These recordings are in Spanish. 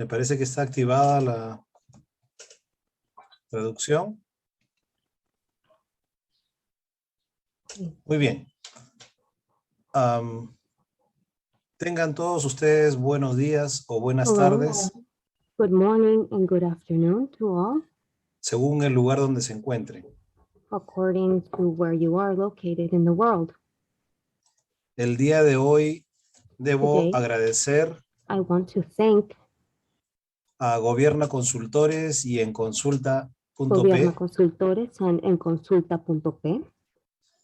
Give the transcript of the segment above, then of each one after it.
Me parece que está activada la traducción. Muy bien. Tengan todos ustedes buenos días o buenas tardes, Good morning and good afternoon to all, según el lugar donde se encuentren. according to where you are located in the world. El día de hoy debo Today, agradecer I want to thank a Gobierno Consultores y en Gobierno Consulta.p Consultores en consulta.p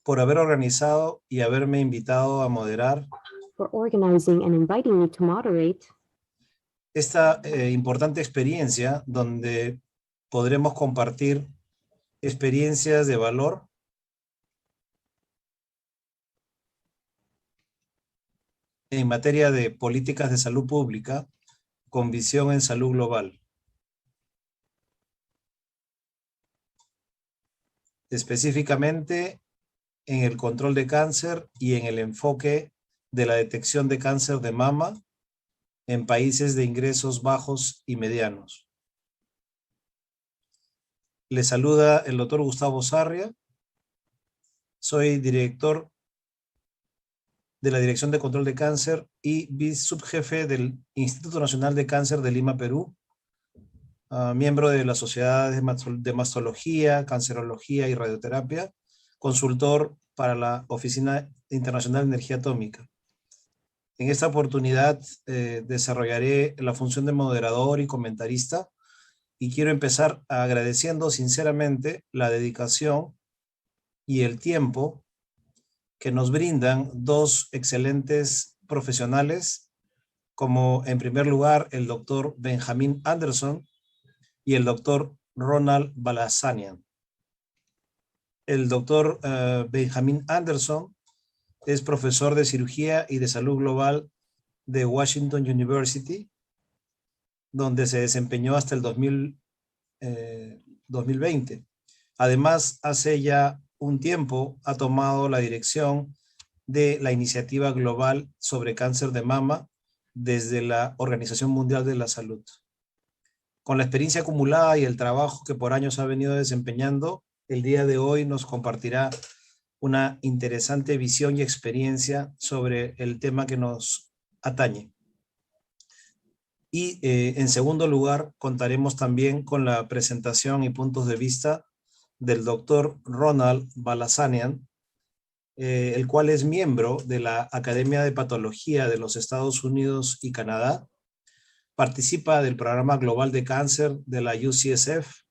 por haber organizado y haberme invitado a moderar for organizing and inviting me to moderate esta importante experiencia donde podremos compartir experiencias de valor en materia de políticas de salud pública con visión en salud global. Específicamente en el control de cáncer y en el enfoque de la detección de cáncer de mama en países de ingresos bajos y medianos. Le saluda el doctor Gustavo Sarria. Soy director de la Dirección de Control de Cáncer y subjefe del Instituto Nacional de Cáncer de Lima, Perú, miembro de la Sociedad de Mastología, Cancerología y Radioterapia, consultor para la Oficina Internacional de Energía Atómica. En esta oportunidad desarrollaré la función de moderador y comentarista y quiero empezar agradeciendo sinceramente la dedicación y el tiempo que nos brindan dos excelentes profesionales, como en primer lugar el doctor Benjamin Anderson y el doctor Ronald Balasanian. El doctor Benjamin Anderson es profesor de cirugía y de salud global de Washington University, donde se desempeñó hasta el 2020. Además, hace ya un tiempo ha tomado la dirección de la iniciativa global sobre cáncer de mama desde la Organización Mundial de la Salud. Con la experiencia acumulada y el trabajo que por años ha venido desempeñando, el día de hoy nos compartirá una interesante visión y experiencia sobre el tema que nos atañe. Y en segundo lugar, contaremos también con la presentación y puntos de vista del doctor Ronald Balasanian, el cual es miembro de la Academia de Patología de los Estados Unidos y Canadá. Participa del Programa Global de Cáncer de la UCSF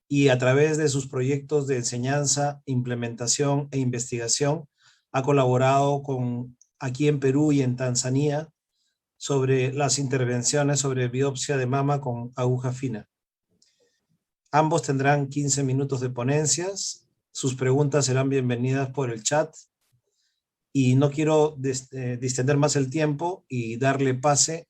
y a través de sus proyectos de enseñanza, implementación e investigación ha colaborado aquí en Perú y en Tanzania sobre las intervenciones sobre biopsia de mama con aguja fina. Ambos tendrán 15 minutos de ponencias. Sus preguntas serán bienvenidas por el chat. Y no quiero distender más el tiempo y darle pase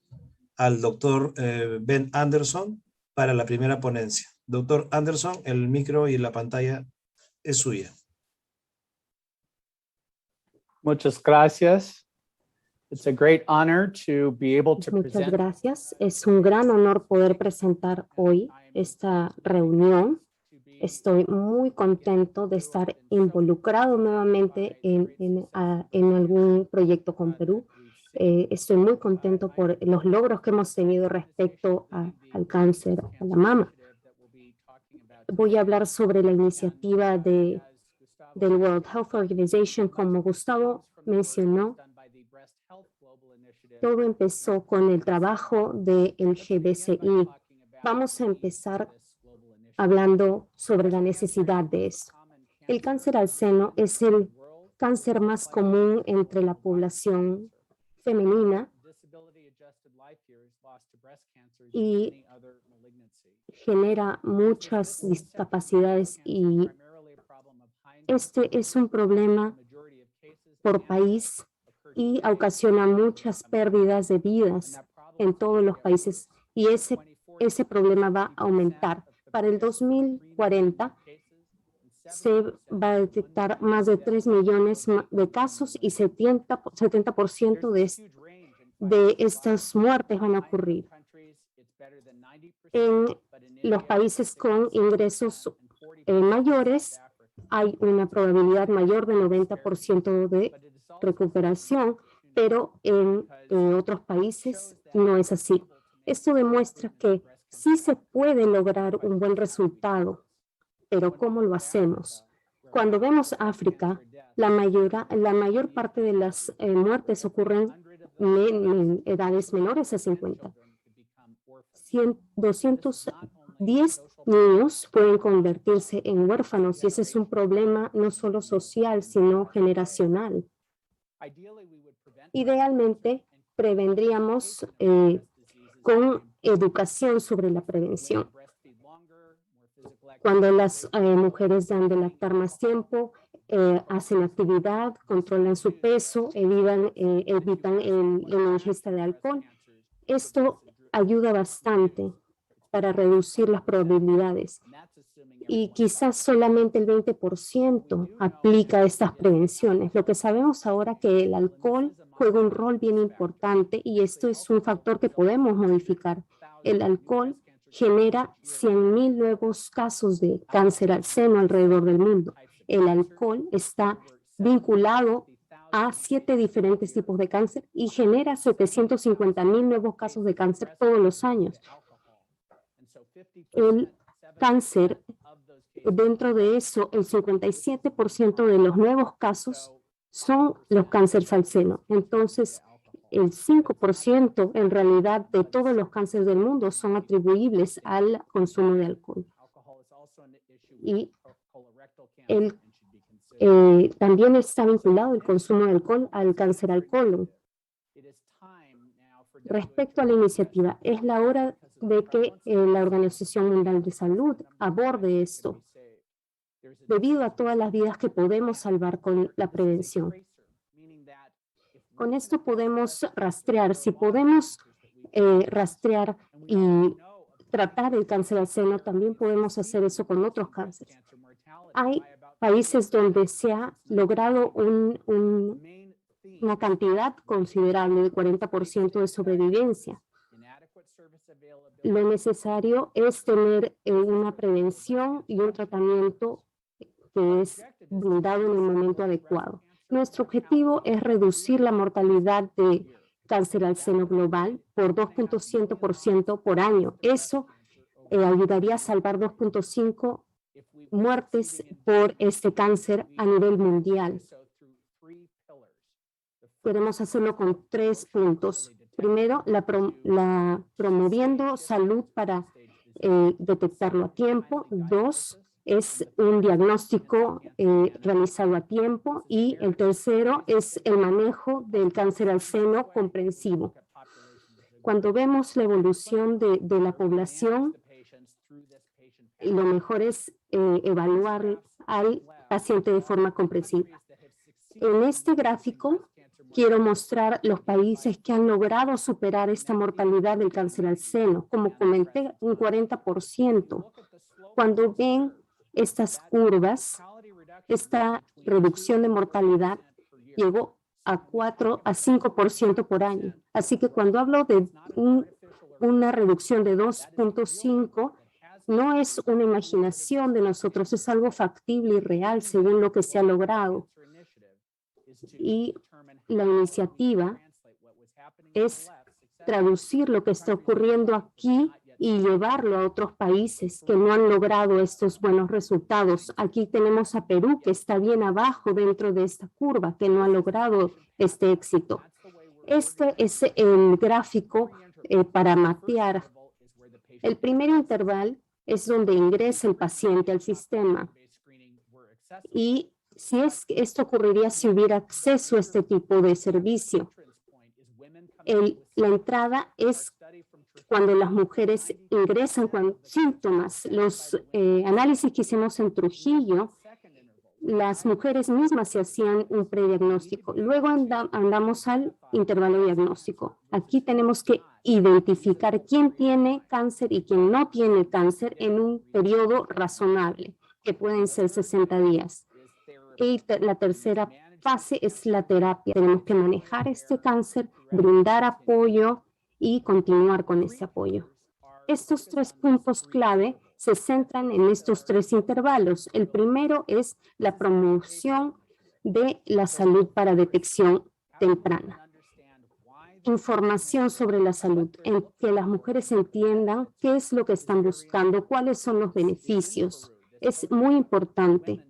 al doctor Ben Anderson para la primera ponencia. Doctor Anderson, el micro y la pantalla es suya. Muchas gracias. It's a great honor to be able to Muchas present. gracias. Es un gran honor poder presentar hoy esta reunión. Estoy muy contento de estar involucrado nuevamente en algún proyecto con Perú. Estoy muy contento por los logros que hemos tenido respecto al cáncer a la mama. Voy a hablar sobre la iniciativa del World Health Organization. Como Gustavo mencionó, todo empezó con el trabajo del GBCI. Vamos a empezar hablando sobre la necesidad de esto. El cáncer al seno es el cáncer más común entre la población femenina y genera muchas discapacidades, y este es un problema por país y ocasiona muchas pérdidas de vidas en todos los países, y ese problema va a aumentar. Para el 2040 se va a detectar más de 3 millones de casos y 70% de estas muertes van a ocurrir. En los países con ingresos mayores hay una probabilidad mayor de 90% de recuperación, pero en otros países no es así. Esto demuestra que sí se puede lograr un buen resultado, pero ¿cómo lo hacemos? Cuando vemos África, la mayor parte de las muertes ocurren en edades menores a 50. 210 niños pueden convertirse en huérfanos y ese es un problema no solo social, sino generacional. Idealmente, prevendríamos con educación sobre la prevención. Cuando las mujeres dan de lactar más tiempo, hacen actividad, controlan su peso, evitan la ingesta de alcohol. Esto ayuda bastante para reducir las probabilidades. Y quizás solamente el 20% aplica estas prevenciones. Lo que sabemos ahora que el alcohol juega un rol bien importante y esto es un factor que podemos modificar. El alcohol genera 100,000 nuevos casos de cáncer al seno alrededor del mundo. El alcohol está vinculado a 7 diferentes tipos de cáncer y genera 750,000 nuevos casos de cáncer todos los años. El cáncer, dentro de eso, el 57% de los nuevos casos son los cánceres al seno. Entonces, el 5% en realidad de todos los cánceres del mundo son atribuibles al consumo de alcohol. Y también está vinculado el consumo de alcohol al cáncer al colon. Respecto a la iniciativa, es la hora de que la Organización Mundial de Salud aborde esto, debido a todas las vidas que podemos salvar con la prevención. Con esto podemos rastrear. Si podemos rastrear y tratar el cáncer al seno, también podemos hacer eso con otros cánceres. Hay países donde se ha logrado una cantidad considerable de 40% de sobrevivencia. Lo necesario es tener una prevención y un tratamiento que es brindado en el momento adecuado. Nuestro objetivo es reducir la mortalidad de cáncer al seno global por 2.100% por año. Eso ayudaría a salvar 2.5 muertes por este cáncer a nivel mundial. Queremos hacerlo con 3 puntos. Primero, promoviendo salud para detectarlo a tiempo. 2, es un diagnóstico realizado a tiempo. Y el tercero es el manejo del cáncer al seno comprensivo. Cuando vemos la evolución de la población, lo mejor es evaluar al paciente de forma comprensiva. En este gráfico, quiero mostrar los países que han logrado superar esta mortalidad del cáncer al seno. Como comenté, un 40%. Cuando ven estas curvas, esta reducción de mortalidad llegó a 4 a 5% por año. Así que cuando hablo de una reducción de 2.5, no es una imaginación de nosotros, es algo factible y real según lo que se ha logrado. Y la iniciativa es traducir lo que está ocurriendo aquí y llevarlo a otros países que no han logrado estos buenos resultados. Aquí tenemos a Perú, que está bien abajo dentro de esta curva, que no ha logrado este éxito. Este es el gráfico para mapear. El primer intervalo es donde ingresa el paciente al sistema. Y esto ocurriría si hubiera acceso a este tipo de servicio. La entrada es cuando las mujeres ingresan con síntomas. Los análisis que hicimos en Trujillo, las mujeres mismas se hacían un prediagnóstico. Luego andamos al intervalo diagnóstico. Aquí tenemos que identificar quién tiene cáncer y quién no tiene cáncer en un periodo razonable, que pueden ser 60 días. Y la tercera fase es la terapia. Tenemos que manejar este cáncer, brindar apoyo y continuar con ese apoyo. Estos 3 puntos clave se centran en estos 3 intervalos. El primero es la promoción de la salud para detección temprana. Información sobre la salud, en que las mujeres entiendan qué es lo que están buscando, cuáles son los beneficios. Es muy importante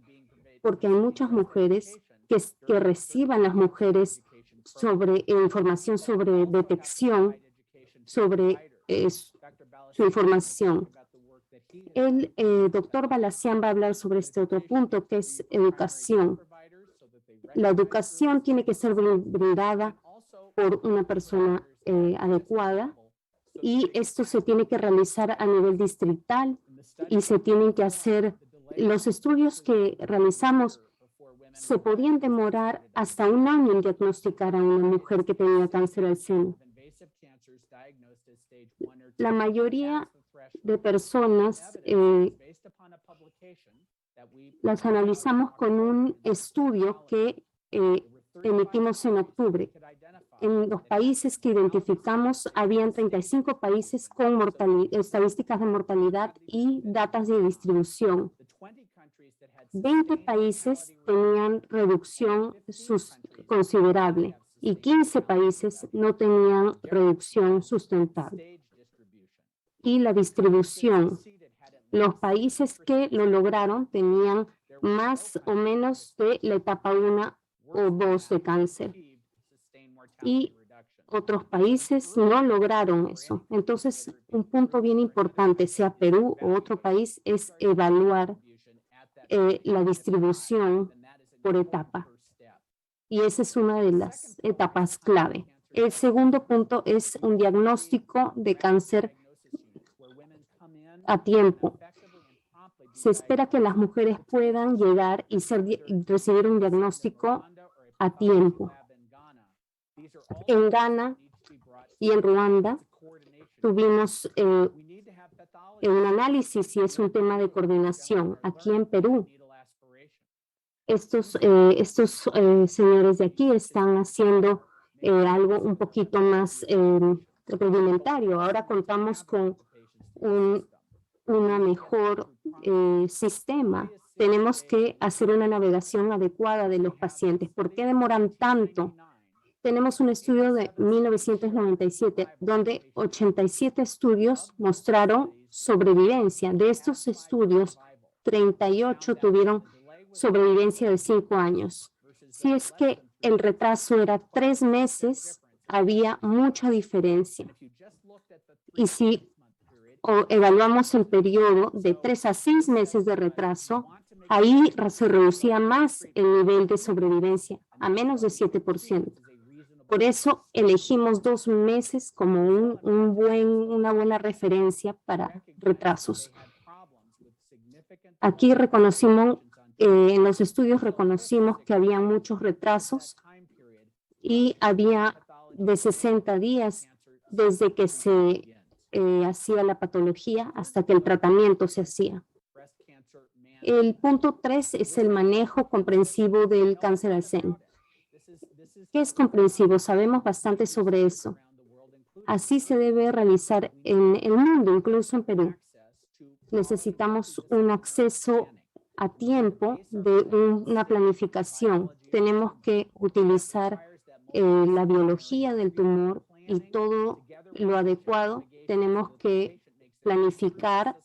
porque hay muchas mujeres que reciban las mujeres sobre información sobre detección, sobre su información. El doctor Balassian va a hablar sobre este otro punto, que es educación. La educación tiene que ser brindada por una persona adecuada y esto se tiene que realizar a nivel distrital y se tienen que hacer los estudios que realizamos. Se podían demorar hasta 1 año en diagnosticar a una mujer que tenía cáncer al seno. La mayoría de personas las analizamos con un estudio que emitimos en octubre. En los países que identificamos, habían 35 países con estadísticas de mortalidad y datos de distribución. 20 países tenían reducción considerable y 15 países no tenían reducción sustentable. Y la distribución, los países que lo lograron tenían más o menos de la etapa 1 o 2 de cáncer. Y otros países no lograron eso. Entonces, un punto bien importante, sea Perú o otro país, es evaluar la distribución por etapa. Y esa es una de las etapas clave. El segundo punto es un diagnóstico de cáncer a tiempo. Se espera que las mujeres puedan llegar y recibir un diagnóstico a tiempo. En Ghana y en Ruanda tuvimos un análisis y es un tema de coordinación. Aquí en Perú, estos señores de aquí están haciendo algo un poquito más rudimentario. Ahora contamos con una mejor sistema. Tenemos que hacer una navegación adecuada de los pacientes. ¿Por qué demoran tanto? Tenemos un estudio de 1997 donde 87 estudios mostraron sobrevivencia. De estos estudios, 38 tuvieron sobrevivencia de 5 años. Si es que el retraso era 3 meses, había mucha diferencia. Y si evaluamos el periodo de 3 a 6 meses de retraso, ahí se reducía más el nivel de sobrevivencia, a menos de 7%. Por eso elegimos 2 meses como una buena referencia para retrasos. Aquí reconocimos, en los estudios reconocimos que había muchos retrasos y había de 60 días desde que se hacía la patología hasta que el tratamiento se hacía. El punto 3 es el manejo comprensivo del cáncer al seno. ¿Qué es comprensivo? Sabemos bastante sobre eso. Así se debe realizar en el mundo, incluso en Perú. Necesitamos un acceso a tiempo de una planificación. Tenemos que utilizar la biología del tumor y todo lo adecuado. Tenemos que planificar,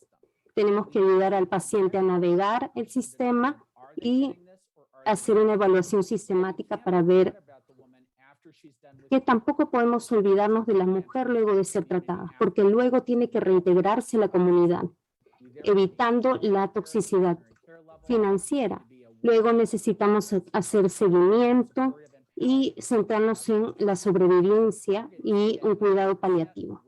tenemos que ayudar al paciente a navegar el sistema y hacer una evaluación sistemática para ver que tampoco podemos olvidarnos de la mujer luego de ser tratada, porque luego tiene que reintegrarse a la comunidad, evitando la toxicidad financiera. Luego necesitamos hacer seguimiento y centrarnos en la sobrevivencia y un cuidado paliativo.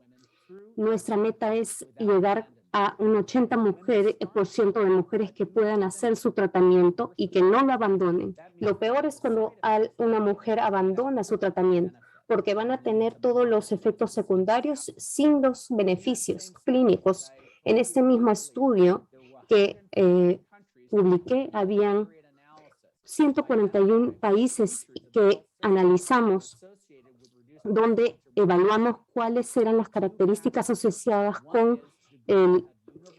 Nuestra meta es llegar a un 80% de mujeres que puedan hacer su tratamiento y que no lo abandonen. Lo peor es cuando una mujer abandona su tratamiento, porque van a tener todos los efectos secundarios sin los beneficios clínicos. En este mismo estudio que publiqué, habían 141 países que analizamos, donde evaluamos cuáles eran las características asociadas con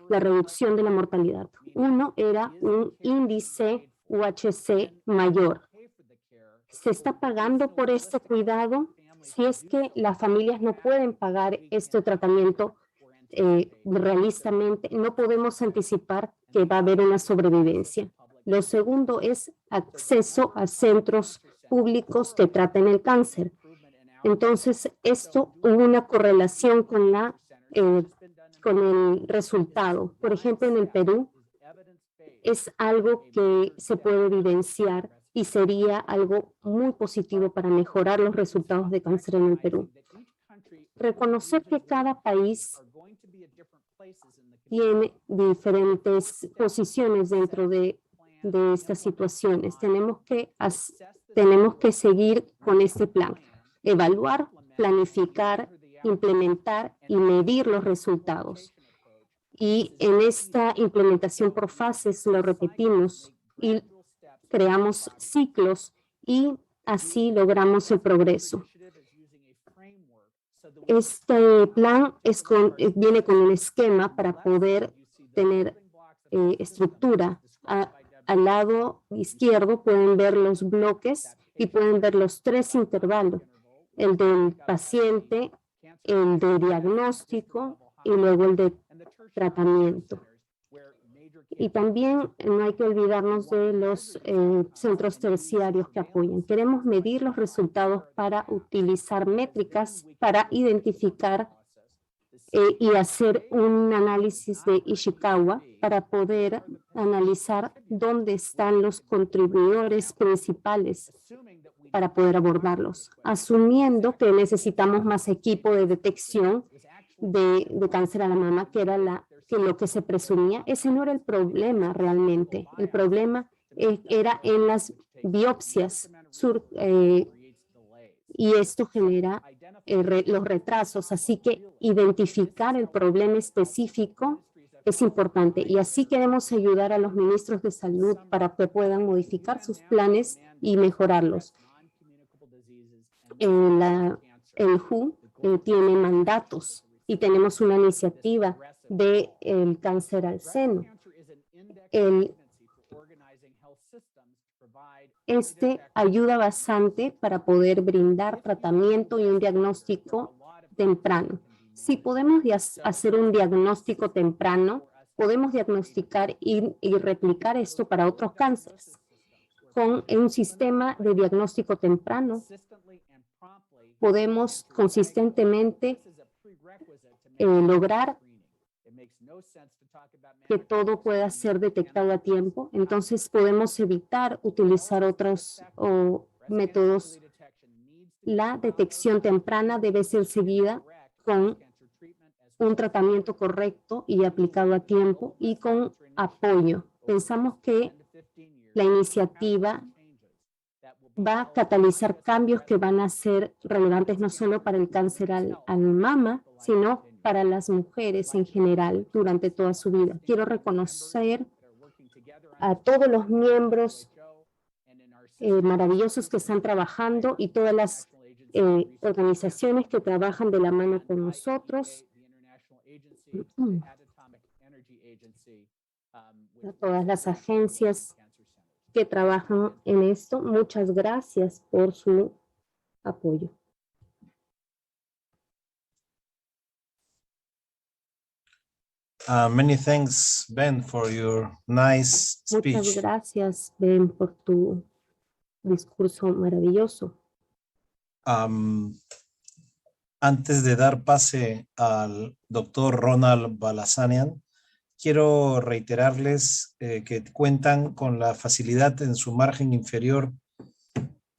la reducción de la mortalidad. Uno era un índice UHC mayor. ¿Se está pagando por este cuidado? Si es que las familias no pueden pagar este tratamiento realistamente, no podemos anticipar que va a haber una sobrevivencia. Lo segundo es acceso a centros públicos que traten el cáncer. Entonces, esto hubo una correlación con el resultado. Por ejemplo, en el Perú, es algo que se puede evidenciar y sería algo muy positivo para mejorar los resultados de cáncer en el Perú. Reconocer que cada país tiene diferentes posiciones dentro de estas situaciones. Tenemos que seguir con este plan. Evaluar, planificar, implementar y medir los resultados. Y en esta implementación por fases lo repetimos y creamos ciclos y así logramos el progreso. Este plan viene con un esquema para poder tener estructura. Al lado izquierdo pueden ver los bloques y pueden ver los 3 intervalos, el del paciente, el de diagnóstico y luego el de tratamiento. Y también no hay que olvidarnos de los centros terciarios que apoyan. Queremos medir los resultados para utilizar métricas para identificar y hacer un análisis de Ishikawa para poder analizar dónde están los contribuidores principales para poder abordarlos, asumiendo que necesitamos más equipo de detección de cáncer a la mama, que era lo que se presumía. Ese no era el problema realmente. El problema era en las biopsias y esto genera los retrasos. Así que identificar el problema específico es importante y así queremos ayudar a los ministros de salud para que puedan modificar sus planes y mejorarlos. El WHO tiene mandatos y tenemos una iniciativa del cáncer al seno. Este ayuda bastante para poder brindar tratamiento y un diagnóstico temprano. Si podemos hacer un diagnóstico temprano, podemos diagnosticar y replicar esto para otros cánceres. Con un sistema de diagnóstico temprano, podemos consistentemente lograr que todo pueda ser detectado a tiempo. Entonces podemos evitar utilizar otros métodos. La detección temprana debe ser seguida con un tratamiento correcto y aplicado a tiempo y con apoyo. Pensamos que la iniciativa va a catalizar cambios que van a ser relevantes no solo para el cáncer al mama, sino para las mujeres en general durante toda su vida. Quiero reconocer a todos los miembros maravillosos que están trabajando y todas las organizaciones que trabajan de la mano con nosotros. A todas las agencias que trabajan en esto, muchas gracias por su apoyo. Many thanks, Ben, for your nice Muchas speech. gracias, Ben, por tu discurso maravilloso. Antes de dar pase al doctor Ronald Balasanian, quiero reiterarles que cuentan con la facilidad en su margen inferior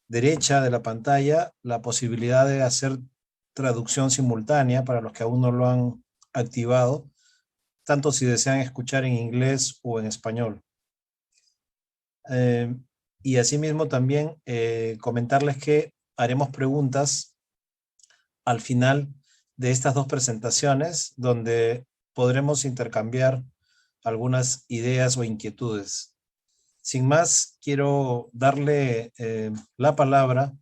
derecha de la pantalla, la posibilidad de hacer traducción simultánea para los que aún no lo han activado, tanto si desean escuchar en inglés o en español. Y asimismo también comentarles que haremos preguntas al final de estas dos presentaciones, donde podremos intercambiar algunas ideas o inquietudes. Sin más, quiero darle la palabra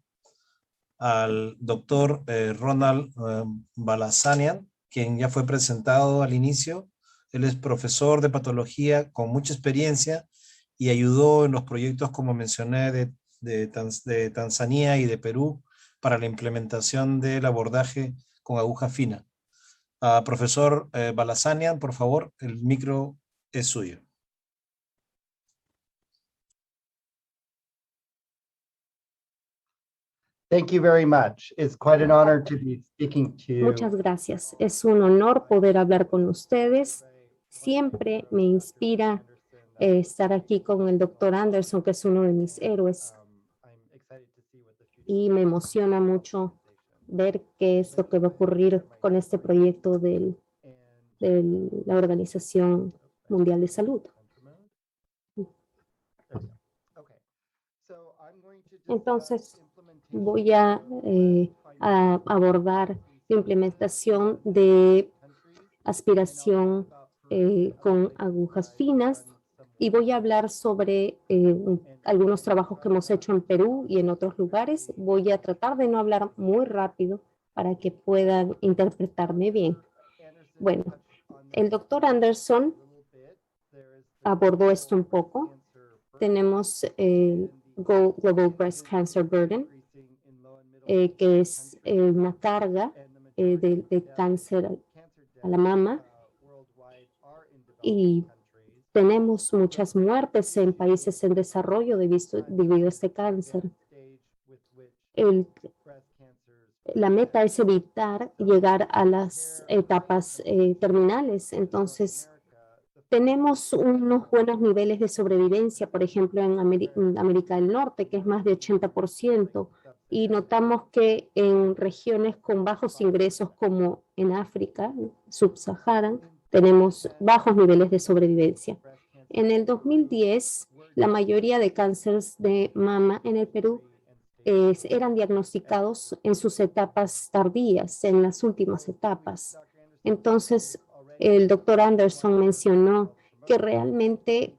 al doctor Ronald Balasanian, quien ya fue presentado al inicio, Él es profesor de patología con mucha experiencia y ayudó en los proyectos, como mencioné, de Tanzania y de Perú para la implementación del abordaje con aguja fina. Profesor Balasanian, por favor, el micro es suyo. Thank you very much. It's quite an honor to be speaking to Muchas gracias. Es un honor poder hablar con ustedes. Siempre me inspira estar aquí con el doctor Anderson, que es uno de mis héroes, y me emociona mucho ver qué es lo que va a ocurrir con este proyecto de la Organización Mundial de Salud. Entonces, voy a abordar la implementación de aspiración con agujas finas y voy a hablar sobre algunos trabajos que hemos hecho en Perú y en otros lugares. Voy a tratar de no hablar muy rápido para que puedan interpretarme bien. Bueno, el doctor Anderson abordó esto un poco. Tenemos el Global Breast Cancer Burden, que es una carga de cáncer a la mama, y tenemos muchas muertes en países en desarrollo debido a este cáncer. La meta es evitar llegar a las etapas terminales. Entonces, tenemos unos buenos niveles de sobrevivencia, por ejemplo, en América del Norte, que es más de 80%, y notamos que en regiones con bajos ingresos como en África subsahariana, tenemos bajos niveles de sobrevivencia. En el 2010, la mayoría de cánceres de mama en el Perú eran diagnosticados en sus etapas tardías, en las últimas etapas. Entonces, el doctor Anderson mencionó que realmente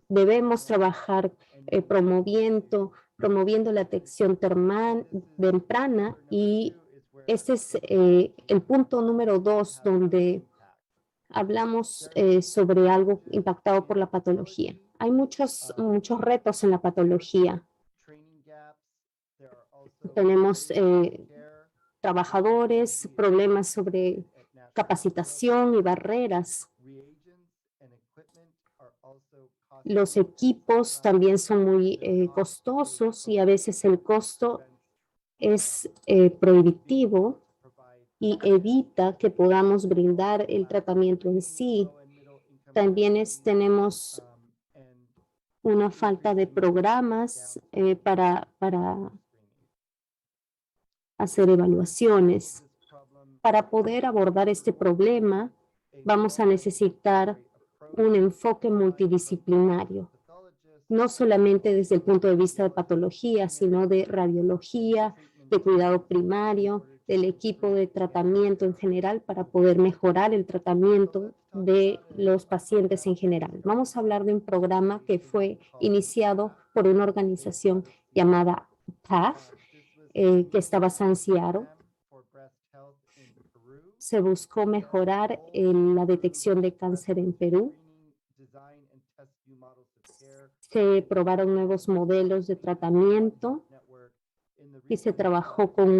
debemos trabajar promoviendo la detección temprana, y este es el punto número 2, donde hablamos sobre algo impactado por la patología. Hay muchos retos en la patología. Tenemos trabajadores, problemas sobre capacitación y barreras. Los equipos también son muy costosos y a veces el costo es prohibitivo y evita que podamos brindar el tratamiento en sí. También tenemos una falta de programas para hacer evaluaciones. Para poder abordar este problema, vamos a necesitar un enfoque multidisciplinario, no solamente desde el punto de vista de patología, sino de radiología, de cuidado primario, del equipo de tratamiento en general, para poder mejorar el tratamiento de los pacientes en general. Vamos a hablar de un programa que fue iniciado por una organización llamada PATH, que está basada en Seattle. Se buscó mejorar la detección de cáncer en Perú. Se probaron nuevos modelos de tratamiento y se trabajó con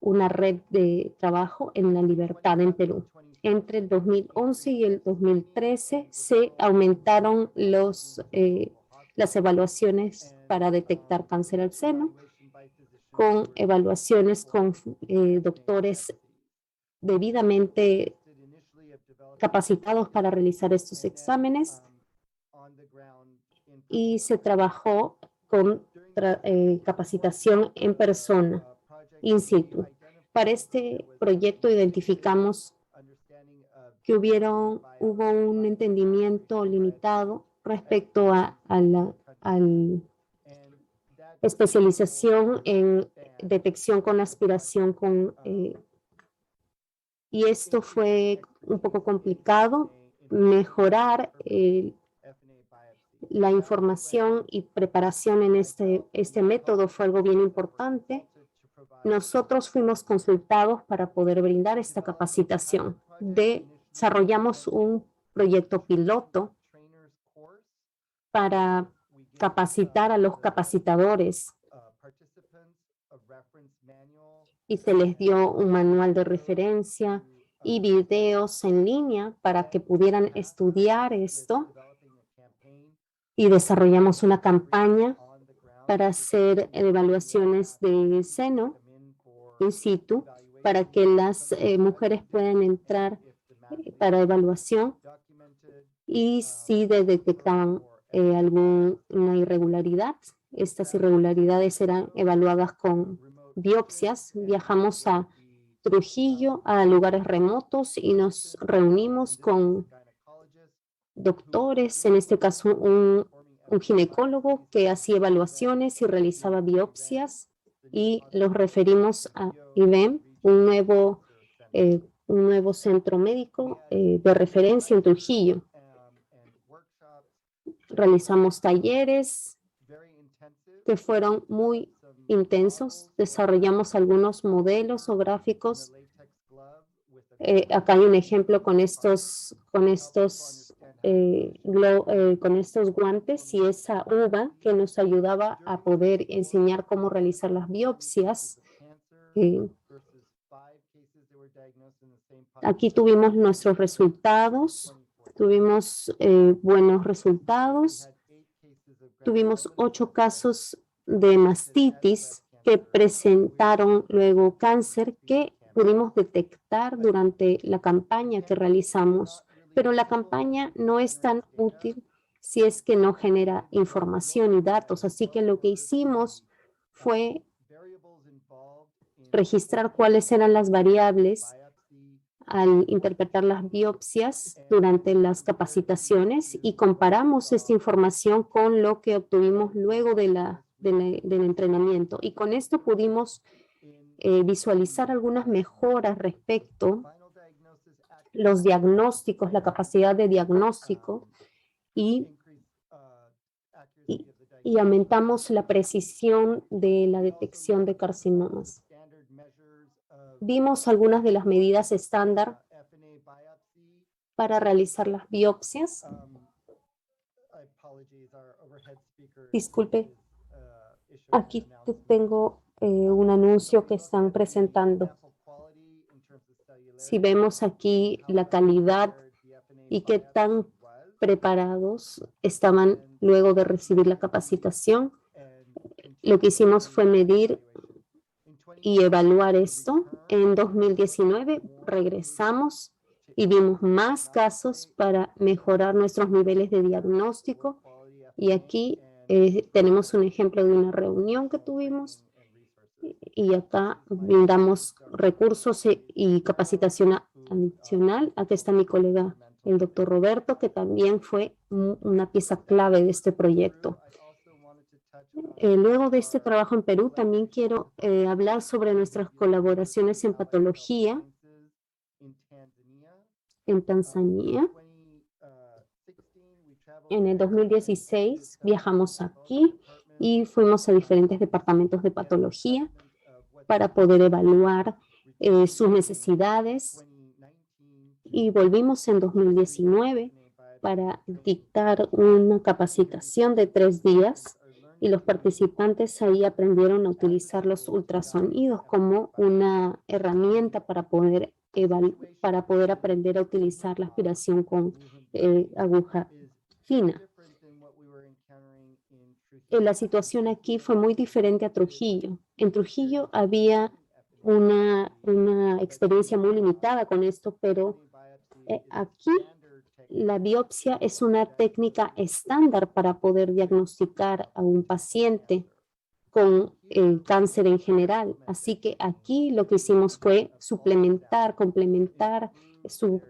una red de trabajo en la libertad en Perú. Entre el 2011 y el 2013 se aumentaron las evaluaciones para detectar cáncer al seno, con evaluaciones con doctores debidamente capacitados para realizar estos exámenes, y se trabajó con capacitación en persona, in situ. Para este proyecto identificamos que hubo un entendimiento limitado respecto a la especialización en detección con aspiración y esto fue un poco complicado. Mejorar la información y preparación en este método fue algo bien importante. Nosotros fuimos consultados para poder brindar esta capacitación. De desarrollamos un proyecto piloto para capacitar a los capacitadores y se les dio un manual de referencia y videos en línea para que pudieran estudiar esto, y desarrollamos una campaña para hacer evaluaciones de seno in situ para que las mujeres puedan entrar para evaluación, y si detectaban alguna irregularidad, estas irregularidades serán evaluadas con biopsias. Viajamos a Trujillo, a lugares remotos, y nos reunimos con doctores, en este caso un ginecólogo que hacía evaluaciones y realizaba biopsias, y los referimos a IBEM, un nuevo centro médico de referencia en Trujillo. Realizamos talleres que fueron muy intensos. Desarrollamos algunos modelos o gráficos. Acá hay un ejemplo con estos guantes y esa uva que nos ayudaba a poder enseñar cómo realizar las biopsias. Aquí tuvimos nuestros resultados. Tuvimos buenos resultados. Tuvimos 8 casos de mastitis que presentaron luego cáncer que pudimos detectar durante la campaña que realizamos. Pero la campaña no es tan útil si es que no genera información y datos. Así que lo que hicimos fue registrar cuáles eran las variables al interpretar las biopsias durante las capacitaciones, y comparamos esta información con lo que obtuvimos luego del entrenamiento. Y con esto pudimos visualizar algunas mejoras respecto a los diagnósticos, la capacidad de diagnóstico, y aumentamos la precisión de la detección de carcinomas. Vimos algunas de las medidas estándar para realizar las biopsias. Disculpe, aquí tengo un anuncio que están presentando. Si vemos aquí la calidad y qué tan preparados estaban luego de recibir la capacitación, lo que hicimos fue medir y evaluar esto. En 2019 regresamos y vimos más casos para mejorar nuestros niveles de diagnóstico, y aquí tenemos un ejemplo de una reunión que tuvimos, y acá brindamos recursos y capacitación adicional. Aquí está mi colega, el doctor Roberto, que también fue una pieza clave de este proyecto. Luego de este trabajo en Perú, también quiero hablar sobre nuestras colaboraciones en patología en Tanzania. En el 2016 viajamos aquí y fuimos a diferentes departamentos de patología para poder evaluar sus necesidades, y volvimos en 2019 para dictar una capacitación de 3 días, y los participantes ahí aprendieron a utilizar los ultrasonidos como una herramienta para poder aprender a utilizar la aspiración con aguja fina. La situación aquí fue muy diferente a Trujillo. En Trujillo había una experiencia muy limitada con esto, pero aquí la biopsia es una técnica estándar para poder diagnosticar a un paciente con cáncer en general. Así que aquí lo que hicimos fue complementar su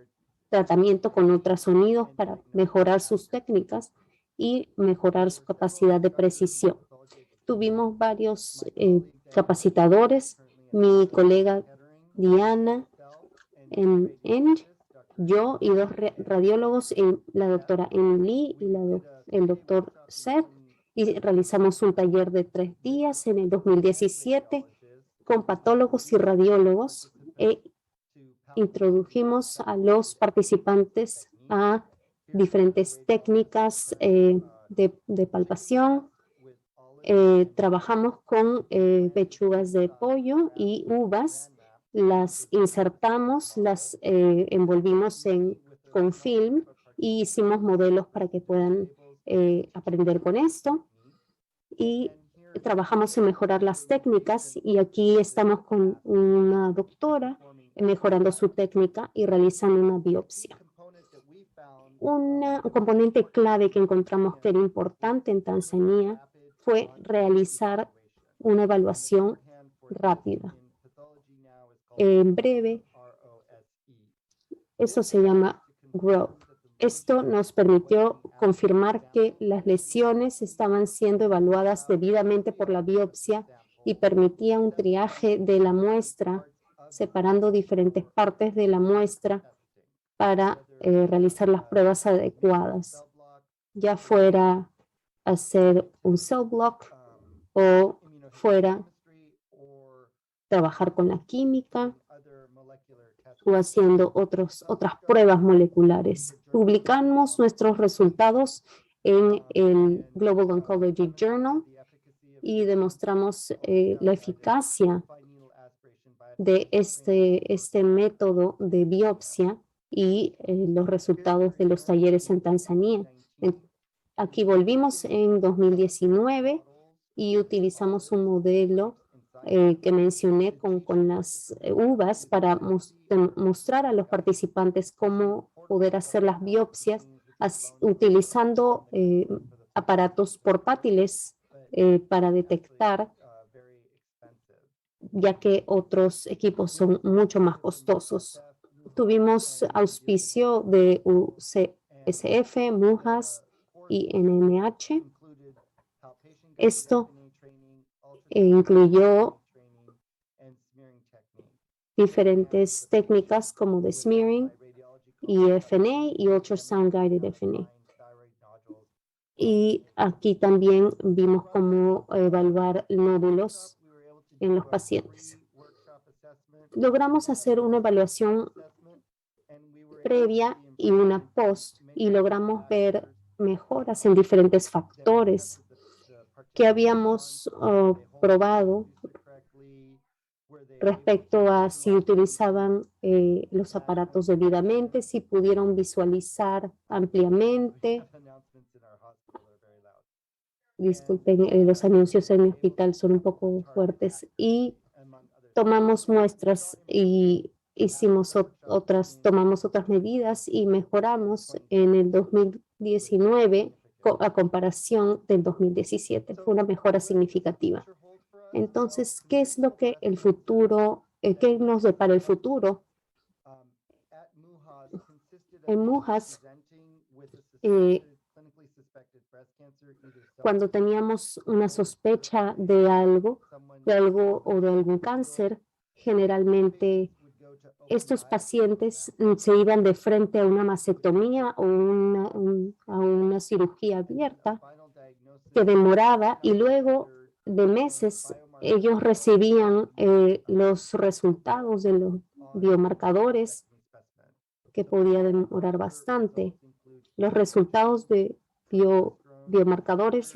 tratamiento con ultrasonidos para mejorar sus técnicas y mejorar su capacidad de precisión. Tuvimos varios capacitadores, mi colega Diana, yo y 2 radiólogos, la doctora Emily y el doctor Seth, y realizamos un taller de 3 días en el 2017 con patólogos y radiólogos, introdujimos a los participantes a diferentes técnicas de palpación. Trabajamos con pechugas de pollo y uvas, las insertamos, las envolvimos con film y hicimos modelos para que puedan aprender con esto. Y trabajamos en mejorar las técnicas y aquí estamos con una doctora mejorando su técnica y realizando una biopsia. Un componente clave que encontramos que era importante en Tanzania fue realizar una evaluación rápida. En breve, eso se llama GROW. Esto nos permitió confirmar que las lesiones estaban siendo evaluadas debidamente por la biopsia y permitía un triaje de la muestra, separando diferentes partes de la muestra para realizar las pruebas adecuadas, ya fuera hacer un cell block o fuera trabajar con la química o haciendo otras pruebas moleculares. Publicamos nuestros resultados en el Global Oncology Journal y demostramos la eficacia de este método de biopsia y los resultados de los talleres en Tanzania. Aquí volvimos en 2019 y utilizamos un modelo que mencioné con las uvas para mostrar a los participantes cómo poder hacer las biopsias utilizando aparatos portátiles para detectar, ya que otros equipos son mucho más costosos. Tuvimos auspicio de UCSF, MUHAS y NMH. Esto incluyó diferentes técnicas como de smearing y FNA y ultrasound guided FNA. Y aquí también vimos cómo evaluar nódulos en los pacientes. Logramos hacer una evaluación previa y una post y logramos ver mejoras en diferentes factores que habíamos probado respecto a si utilizaban los aparatos debidamente, si pudieron visualizar ampliamente. Disculpen, los anuncios en mi hospital son un poco fuertes. Y tomamos muestras y tomamos otras medidas y mejoramos en el 2019 a comparación del 2017. Fue una mejora significativa. Entonces, ¿qué es lo que qué nos depara el futuro? En MUHAS, cuando teníamos una sospecha de algo o de algún cáncer, generalmente estos pacientes se iban de frente a una mastectomía o a una cirugía abierta que demoraba y luego de meses ellos recibían los resultados de los biomarcadores, que podía demorar bastante. Los resultados de biomarcadores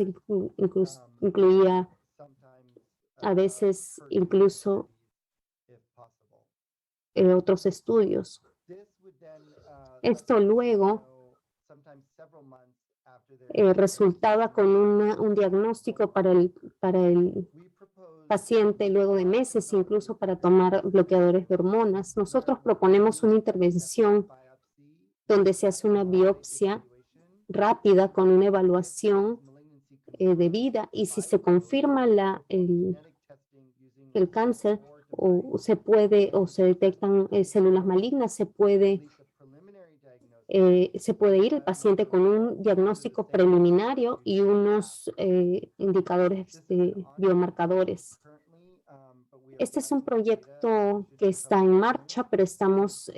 incluía a veces incluso otros estudios. Esto luego resultaba con un diagnóstico para el paciente luego de meses, incluso para tomar bloqueadores de hormonas. Nosotros proponemos una intervención donde se hace una biopsia rápida con una evaluación debida y si se confirma el cáncer o se detectan células malignas, se puede ir el paciente con un diagnóstico preliminario y unos indicadores de biomarcadores. Este es un proyecto que está en marcha, pero estamos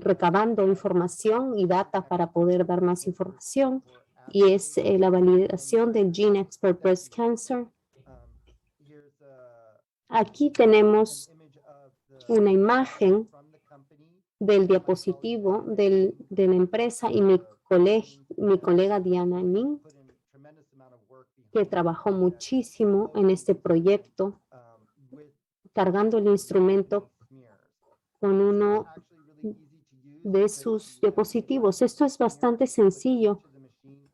recabando información y data para poder dar más información, y es la validación del Gene Expert Breast Cancer. Aquí tenemos una imagen del diapositivo de la empresa y mi colega Diana Ning, que trabajó muchísimo en este proyecto, cargando el instrumento con uno de sus diapositivos. Esto es bastante sencillo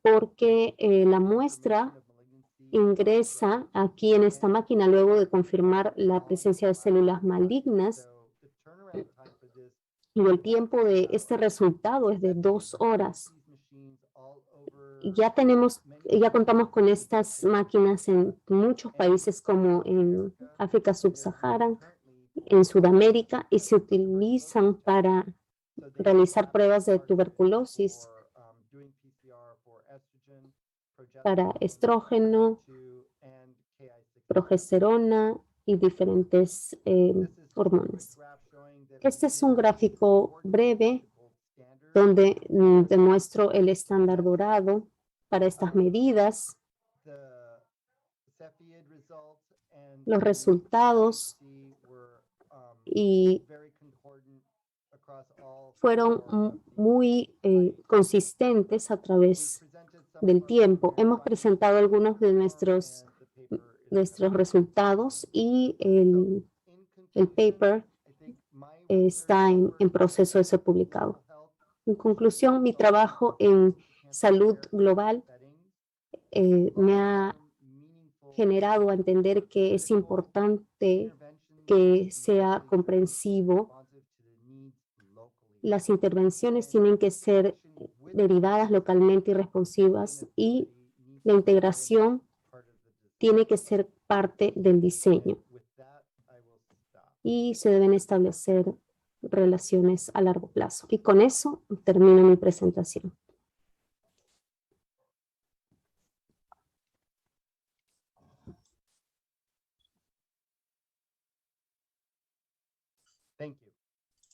porque la muestra ingresa aquí en esta máquina luego de confirmar la presencia de células malignas y el tiempo de este resultado es de 2 horas. Ya contamos con estas máquinas en muchos países como en África subsahariana, en Sudamérica, y se utilizan para realizar pruebas de tuberculosis, para estrógeno, progesterona y diferentes hormonas. Este es un gráfico breve donde demuestro el estándar dorado para estas medidas, los resultados, y fueron muy consistentes a través del tiempo. Hemos presentado algunos de nuestros resultados y el paper está en proceso de ser publicado. En conclusión, mi trabajo en salud global me ha generado a entender que es importante que sea comprensivo. Las intervenciones tienen que ser derivadas localmente y responsivas, y la integración tiene que ser parte del diseño. Y se deben establecer relaciones a largo plazo. Y con eso termino mi presentación.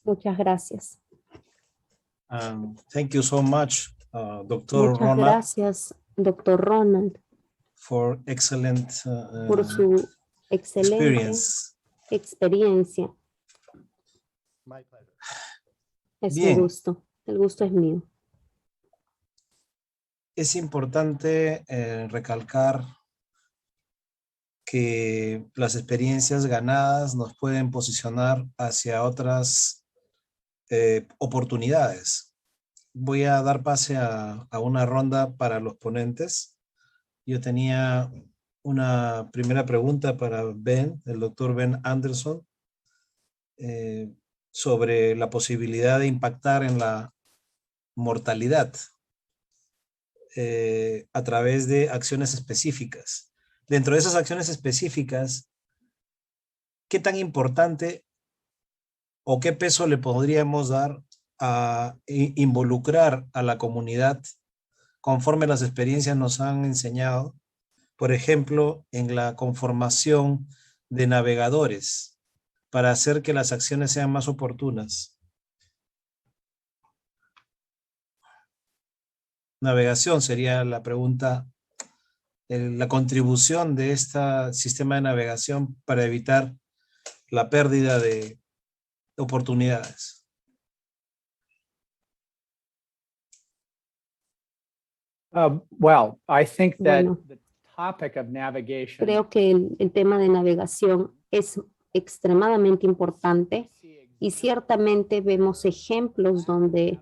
Muchas gracias. Thank you so much, Dr. Muchas Ronald, gracias, Dr. Ronald, for excellent por su excelente experiencia. Es Bien. un gusto. El gusto es mío. Es importante recalcar que las experiencias ganadas nos pueden posicionar hacia otras oportunidades. Voy a dar pase a una ronda para los ponentes. Yo tenía una primera pregunta para Ben, el doctor Ben Anderson, sobre la posibilidad de impactar en la mortalidad a través de acciones específicas. Dentro de esas acciones específicas, ¿qué tan importante o qué peso le podríamos dar a involucrar a la comunidad conforme las experiencias nos han enseñado? Por ejemplo, en la conformación de navegadores para hacer que las acciones sean más oportunas. Navegación sería la pregunta, la contribución de este sistema de navegación para evitar la pérdida de oportunidades. Well, I think that Bueno, the topic of navigation creo que el tema de navegación es extremadamente importante y ciertamente vemos ejemplos donde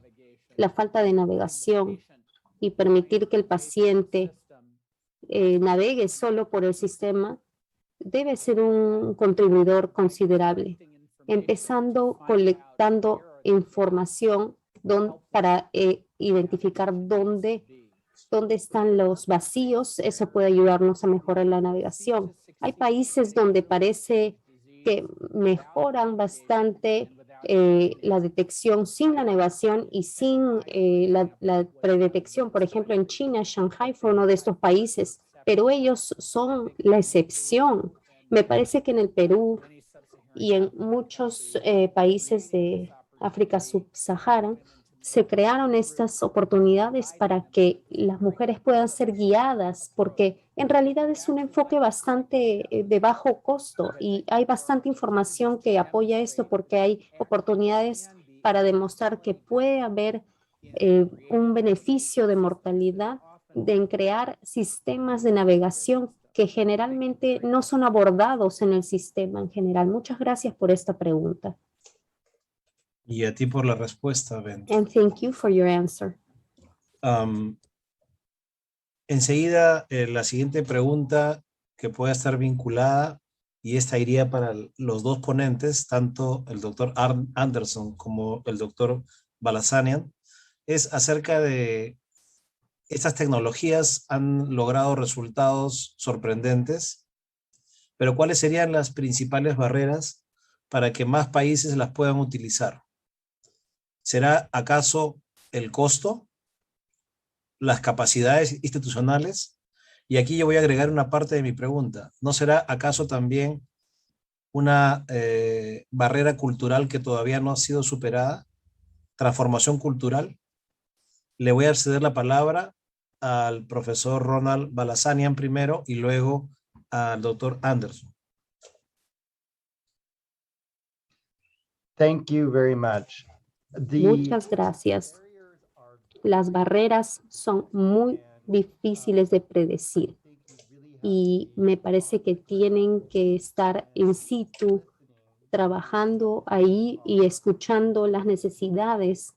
la falta de navegación y permitir que el paciente navegue solo por el sistema debe ser un contribuidor considerable, empezando colectando información para identificar dónde están los vacíos. Eso puede ayudarnos a mejorar la navegación. Hay países donde parece que mejoran bastante la detección sin la navegación y sin la predetección. Por ejemplo, en China, Shanghai fue uno de estos países, pero ellos son la excepción. Me parece que en el Perú y en muchos países de África subsahariana se crearon estas oportunidades para que las mujeres puedan ser guiadas, porque en realidad es un enfoque bastante de bajo costo y hay bastante información que apoya esto, porque hay oportunidades para demostrar que puede haber un beneficio de mortalidad en crear sistemas de navegación que generalmente no son abordados en el sistema en general. Muchas gracias por esta pregunta. Y a ti por la respuesta, Ben. And thank you for your answer. Enseguida, la siguiente pregunta que pueda estar vinculada, y esta iría para los dos ponentes, tanto el doctor Anderson como el doctor Balasanian, es acerca de estas tecnologías han logrado resultados sorprendentes, pero ¿cuáles serían las principales barreras para que más países las puedan utilizar? ¿Será acaso el costo? ¿Las capacidades institucionales? Y aquí yo voy a agregar una parte de mi pregunta. ¿No será acaso también una barrera cultural que todavía no ha sido superada? ¿Transformación cultural? Le voy a ceder la palabra al profesor Ronald Balasanian primero y luego al doctor Anderson. Thank you very much. Muchas gracias. Las barreras son muy difíciles de predecir y me parece que tienen que estar in situ, trabajando ahí y escuchando las necesidades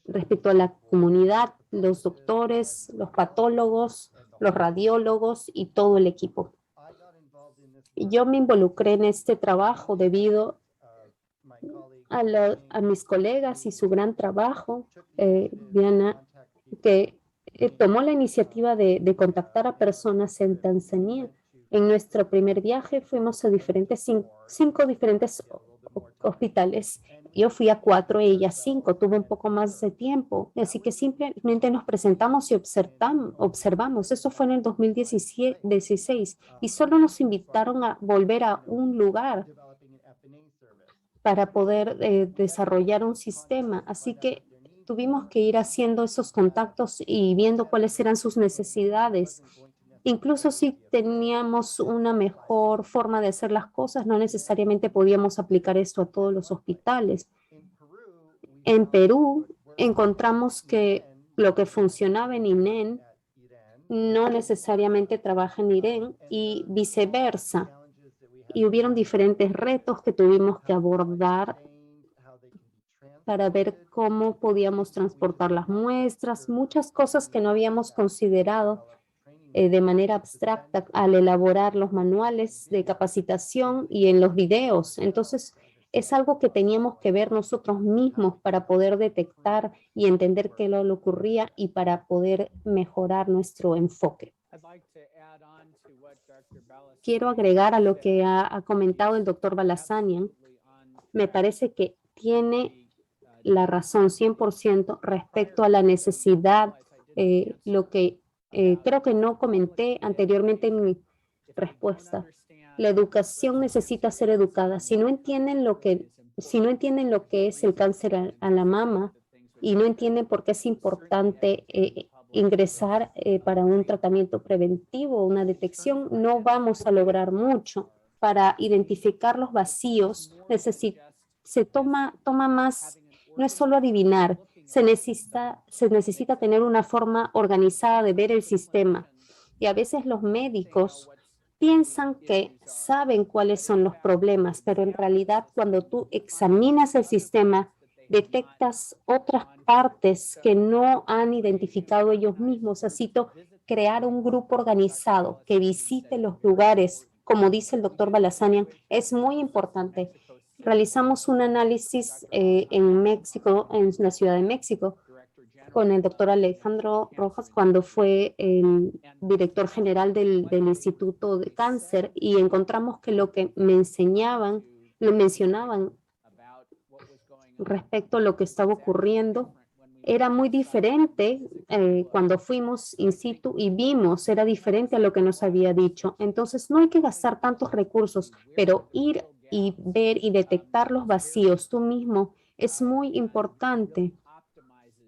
respecto a la comunidad, los doctores, los patólogos, los radiólogos y todo el equipo. Yo me involucré en este trabajo debido a mis colegas y su gran trabajo, Diana, que tomó la iniciativa de contactar a personas en Tanzania. En nuestro primer viaje fuimos a cinco diferentes hospitales. Yo fui a 4, ella a 5, tuve un poco más de tiempo, así que simplemente nos presentamos y observamos. Eso fue en el 2016 y solo nos invitaron a volver a un lugar para poder desarrollar un sistema. Así que tuvimos que ir haciendo esos contactos y viendo cuáles eran sus necesidades. Incluso si teníamos una mejor forma de hacer las cosas, no necesariamente podíamos aplicar esto a todos los hospitales. En Perú encontramos que lo que funcionaba en INEN no necesariamente trabaja en IREN y viceversa. Y hubieron diferentes retos que tuvimos que abordar para ver cómo podíamos transportar las muestras, muchas cosas que no habíamos considerado de manera abstracta al elaborar los manuales de capacitación y en los videos. Entonces, es algo que teníamos que ver nosotros mismos para poder detectar y entender qué lo ocurría y para poder mejorar nuestro enfoque. Quiero agregar a lo que ha comentado el doctor Balasanian. Me parece que tiene la razón 100% respecto a la necesidad, lo que creo que no comenté anteriormente en mi respuesta. La educación necesita ser educada. Si no entienden lo que es el cáncer a la mama y no entienden por qué es importante ingresar para un tratamiento preventivo, una detección, no vamos a lograr mucho. Para identificar los vacíos, se toma más, no es solo adivinar, se necesita tener una forma organizada de ver el sistema. Y a veces los médicos piensan que saben cuáles son los problemas, pero en realidad cuando tú examinas el sistema, detectas otras partes que no han identificado ellos mismos. Así que crear un grupo organizado que visite los lugares, como dice el doctor Balasanian, es muy importante. Realizamos un análisis en México, en la Ciudad de México, con el doctor Alejandro Rojas cuando fue el director general del Instituto de Cáncer y encontramos que lo que mencionaban respecto a lo que estaba ocurriendo era muy diferente cuando fuimos in situ y vimos, era diferente a lo que nos había dicho. Entonces no hay que gastar tantos recursos, pero ir y ver y detectar los vacíos tú mismo es muy importante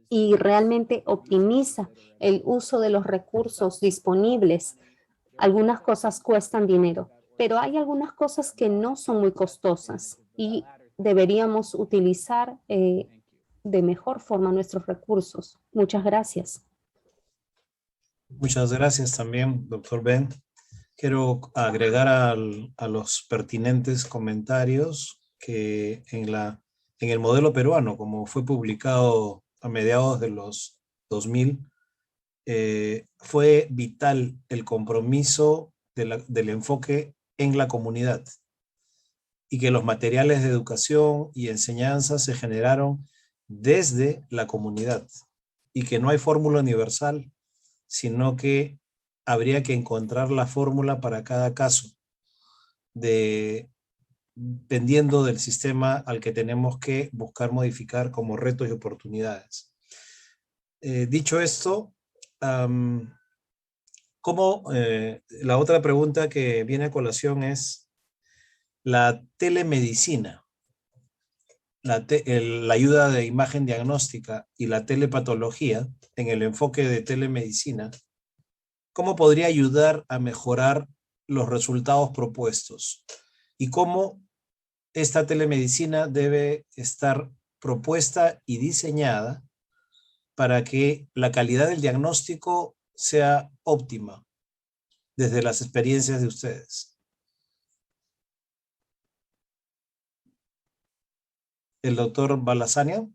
y realmente optimiza el uso de los recursos disponibles. Algunas cosas cuestan dinero, pero hay algunas cosas que no son muy costosas y deberíamos utilizar de mejor forma nuestros recursos. Muchas gracias. Muchas gracias también, doctor Ben. Quiero agregar a los pertinentes comentarios que en el modelo peruano, como fue publicado a mediados de los 2000, fue vital el compromiso del enfoque en la comunidad y que los materiales de educación y enseñanza se generaron desde la comunidad y que no hay fórmula universal, sino que habría que encontrar la fórmula para cada caso, dependiendo del sistema al que tenemos que buscar modificar como retos y oportunidades. Dicho esto, la otra pregunta que viene a colación es la telemedicina, la ayuda de imagen diagnóstica y la telepatología en el enfoque de telemedicina. ¿Cómo podría ayudar a mejorar los resultados propuestos? Y cómo esta telemedicina debe estar propuesta y diseñada para que la calidad del diagnóstico sea óptima desde las experiencias de ustedes. El doctor Balasania.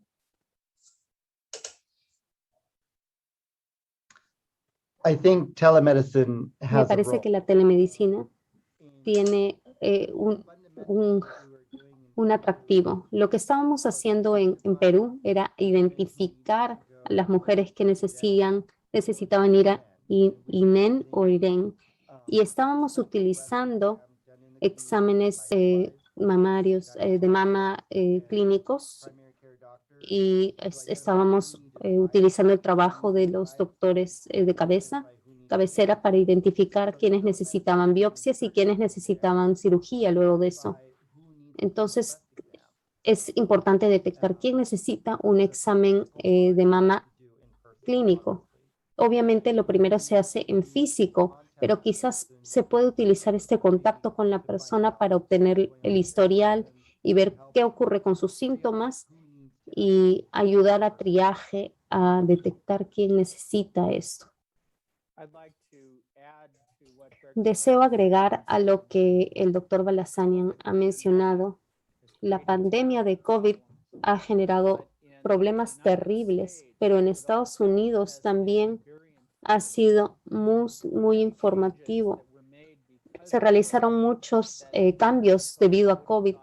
I think telemedicine Me has a parece role. que la telemedicina tiene un atractivo. Lo que estábamos haciendo en Perú era identificar a las mujeres que necesitaban ir a INEN o IREN y estábamos utilizando exámenes mamarios de mama clínicos y estábamos utilizando el trabajo de los doctores de cabecera para identificar quiénes necesitaban biopsias y quiénes necesitaban cirugía luego de eso. Entonces, es importante detectar quién necesita un examen de mama clínico. Obviamente, lo primero se hace en físico, pero quizás se puede utilizar este contacto con la persona para obtener el historial y ver qué ocurre con sus síntomas y ayudar a triaje a detectar quién necesita esto. Deseo agregar a lo que el doctor Balasanian ha mencionado. La pandemia de COVID ha generado problemas terribles, pero en Estados Unidos también ha sido muy informativo. Se realizaron muchos cambios debido a COVID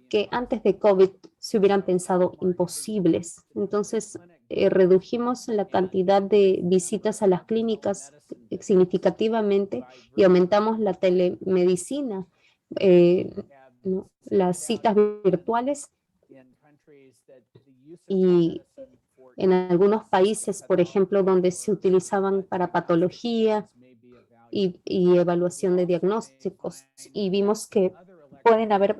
que antes de COVID se hubieran pensado imposibles. Entonces, redujimos la cantidad de visitas a las clínicas significativamente y aumentamos la telemedicina, ¿no? Las citas virtuales y en algunos países, por ejemplo, donde se utilizaban para patología y evaluación de diagnósticos y vimos que pueden haber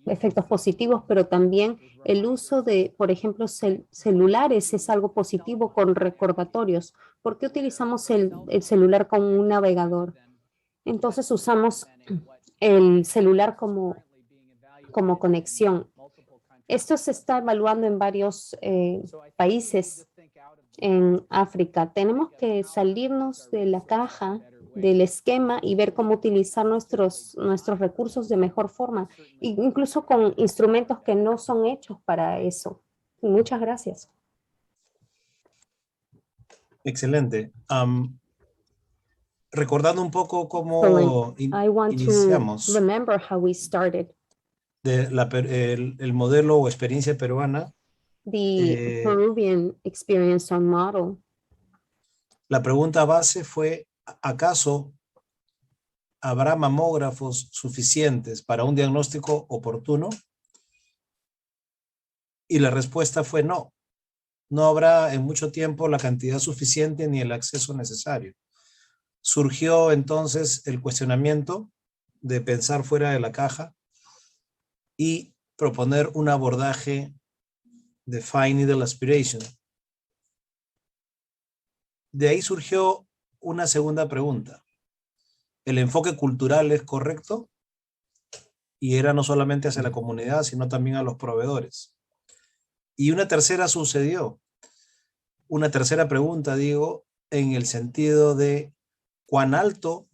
efectos positivos, pero también el uso de, por ejemplo, celulares es algo positivo con recordatorios. ¿Por qué utilizamos el celular como un navegador? Entonces usamos el celular como conexión. Esto se está evaluando en varios países en África. Tenemos que salirnos de la caja, del esquema y ver cómo utilizar nuestros recursos de mejor forma, incluso con instrumentos que no son hechos para eso. Muchas gracias. Excelente. Recordando un poco cómo I want to iniciamos remember how we started. el modelo o experiencia peruana. The Peruvian experience on model. La pregunta base fue, ¿acaso habrá mamógrafos suficientes para un diagnóstico oportuno? Y la respuesta fue no. No habrá en mucho tiempo la cantidad suficiente ni el acceso necesario. Surgió entonces el cuestionamiento de pensar fuera de la caja y proponer un abordaje de Fine Needle Aspiration. De ahí surgió una segunda pregunta. ¿El enfoque cultural es correcto? y era no solamente hacia la comunidad, sino también a los proveedores. Y una tercera sucedió. Una tercera pregunta, digo, en el sentido de cuán alto,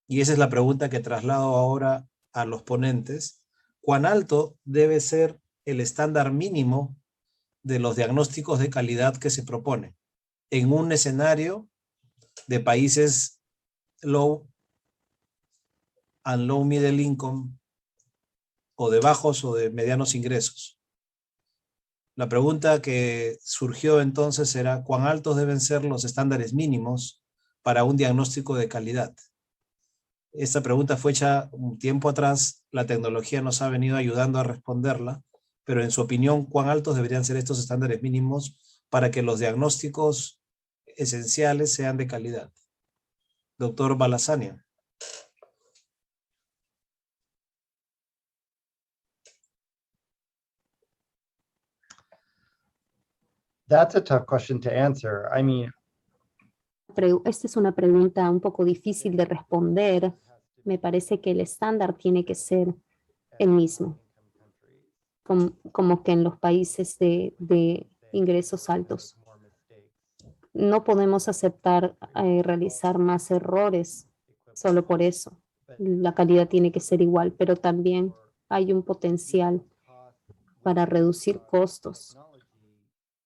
y esa es la pregunta que traslado ahora a los ponentes, cuán alto debe ser el estándar mínimo de los diagnósticos de calidad que se propone en un escenario de países low and low middle income o de bajos o de medianos ingresos. La pregunta que surgió entonces era ¿cuán altos deben ser los estándares mínimos para un diagnóstico de calidad? Esta pregunta fue hecha un tiempo atrás, la tecnología nos ha venido ayudando a responderla, pero en su opinión, ¿cuán altos deberían ser estos estándares mínimos para que los diagnósticos esenciales sean de calidad? Doctor Balasanian. That's a tough question to answer. I mean, Esta es una pregunta un poco difícil de responder. Me parece que el estándar tiene que ser el mismo, como que en los países de ingresos altos. No podemos aceptar realizar más errores solo por eso. La calidad tiene que ser igual, pero también hay un potencial para reducir costos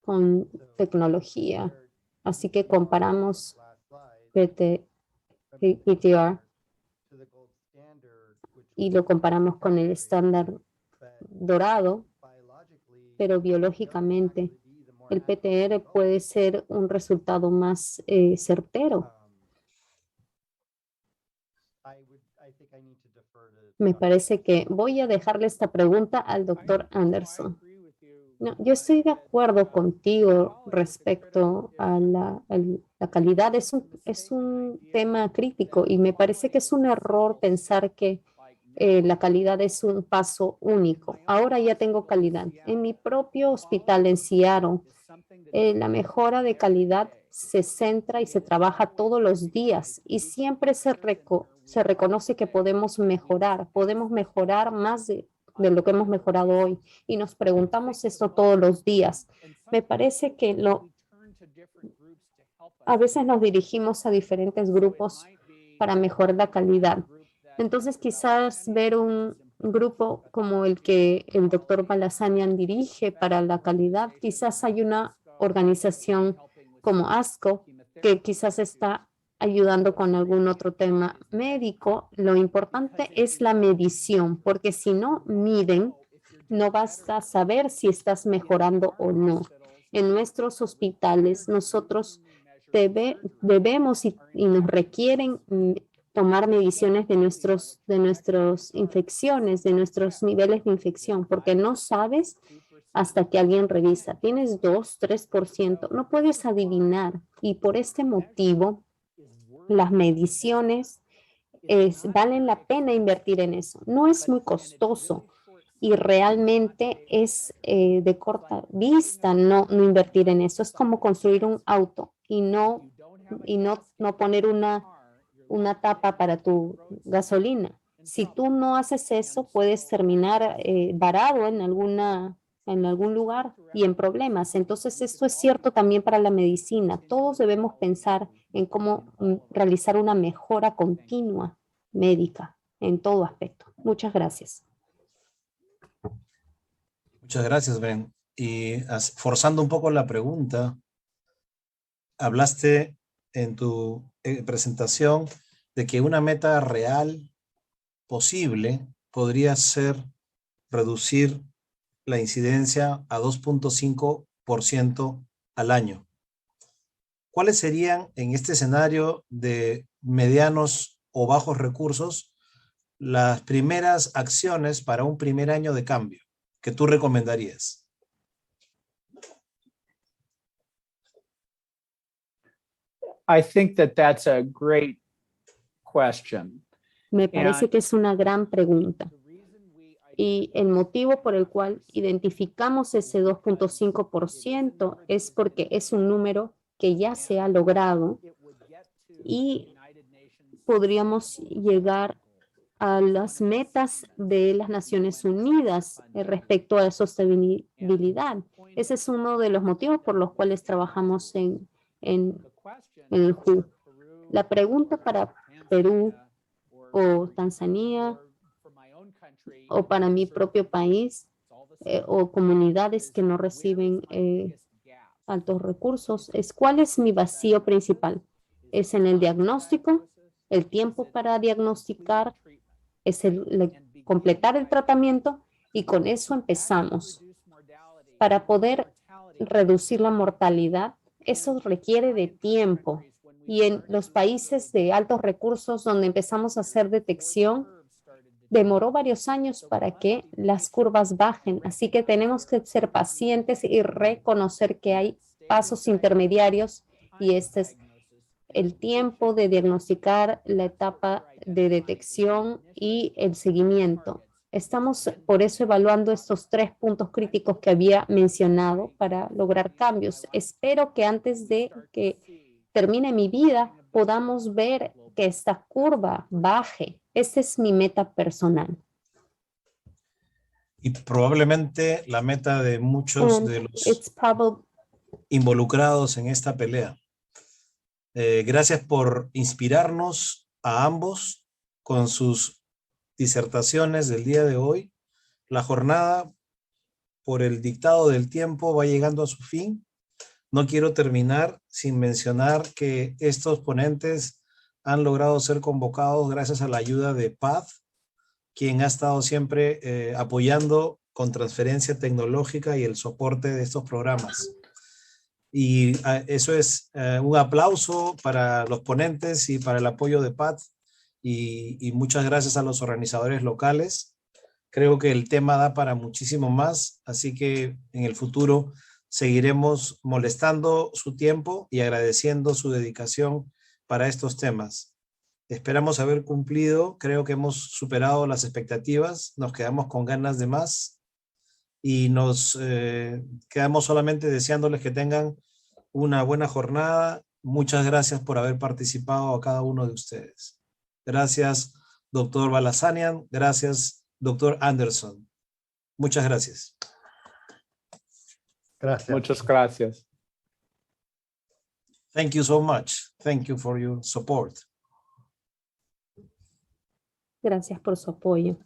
con tecnología. Así que comparamos PTR y lo comparamos con el estándar dorado, pero biológicamente el PTR puede ser un resultado más certero. Me parece que voy a dejarle esta pregunta al doctor Anderson. No, yo estoy de acuerdo contigo respecto a la calidad. Es un tema crítico y me parece que es un error pensar que la calidad es un paso único. Ahora ya tengo calidad. En mi propio hospital en Seattle, la mejora de calidad se centra y se trabaja todos los días y siempre se reconoce que podemos mejorar más de lo que hemos mejorado hoy y nos preguntamos esto todos los días. Me parece que a veces nos dirigimos a diferentes grupos para mejorar la calidad. Entonces quizás ver un grupo como el que el doctor Balasanian dirige para la calidad, quizás hay una organización como ASCO que quizás está ayudando con algún otro tema médico. Lo importante es la medición, porque si no miden, no vas a saber si estás mejorando o no. En nuestros hospitales, nosotros debemos y nos requieren tomar mediciones de nuestras infecciones, de nuestros niveles de infección, porque no sabes hasta que alguien revisa. Tienes 2, 3%, no puedes adivinar. Y por este motivo, las mediciones valen la pena invertir en eso. No es muy costoso y realmente es de corta vista no invertir en eso. Es como construir un auto y no poner una tapa para tu gasolina. Si tú no haces eso, puedes terminar varado en algún lugar y en problemas. Entonces, esto es cierto también para la medicina. Todos debemos pensar en cómo realizar una mejora continua médica en todo aspecto. Muchas gracias. Muchas gracias, Ben. Y forzando un poco la pregunta, hablaste en tu presentación de que una meta real posible podría ser reducir la incidencia a 2.5% al año. ¿Cuáles serían en este escenario de medianos o bajos recursos las primeras acciones para un primer año de cambio que tú recomendarías? I think that that's a great question. Me parece que es una gran pregunta. Y el motivo por el cual identificamos ese 2.5% es porque es un número que ya se ha logrado y podríamos llegar a las metas de las Naciones Unidas respecto a la sostenibilidad. Ese es uno de los motivos por los cuales trabajamos en el WHO. La pregunta para Perú o Tanzania o para mi propio país o comunidades que no reciben altos recursos es ¿cuál es mi vacío principal? ¿Es en el diagnóstico? ¿El tiempo para diagnosticar? ¿Es completar el tratamiento? Y con eso empezamos. Para poder reducir la mortalidad, eso requiere de tiempo. Y en los países de altos recursos donde empezamos a hacer detección, demoró varios años para que las curvas bajen. Así que tenemos que ser pacientes y reconocer que hay pasos intermediarios y este es el tiempo de diagnosticar, la etapa de detección y el seguimiento. Estamos por eso evaluando estos 3 puntos críticos que había mencionado para lograr cambios. Espero que antes de que termine mi vida podamos ver que esta curva baje. Esa es mi meta personal. Y probablemente la meta de muchos And de los it's probably involucrados en esta pelea. Gracias por inspirarnos a ambos con sus disertaciones del día de hoy. La jornada, por el dictado del tiempo, va llegando a su fin. No quiero terminar sin mencionar que estos ponentes han logrado ser convocados gracias a la ayuda de PATH, quien ha estado siempre apoyando con transferencia tecnológica y el soporte de estos programas. Y eso es un aplauso para los ponentes y para el apoyo de PATH y muchas gracias a los organizadores locales. Creo que el tema da para muchísimo más, así que en el futuro seguiremos molestando su tiempo y agradeciendo su dedicación para estos temas. Esperamos haber cumplido, creo que hemos superado las expectativas, nos quedamos con ganas de más y nos quedamos solamente deseándoles que tengan una buena jornada. Muchas gracias por haber participado a cada uno de ustedes. Gracias, doctor Balasanian. Gracias, doctor Anderson. Muchas gracias. Gracias. Muchas gracias. Thank you so much. Thank you for your support. gracias por su apoyo.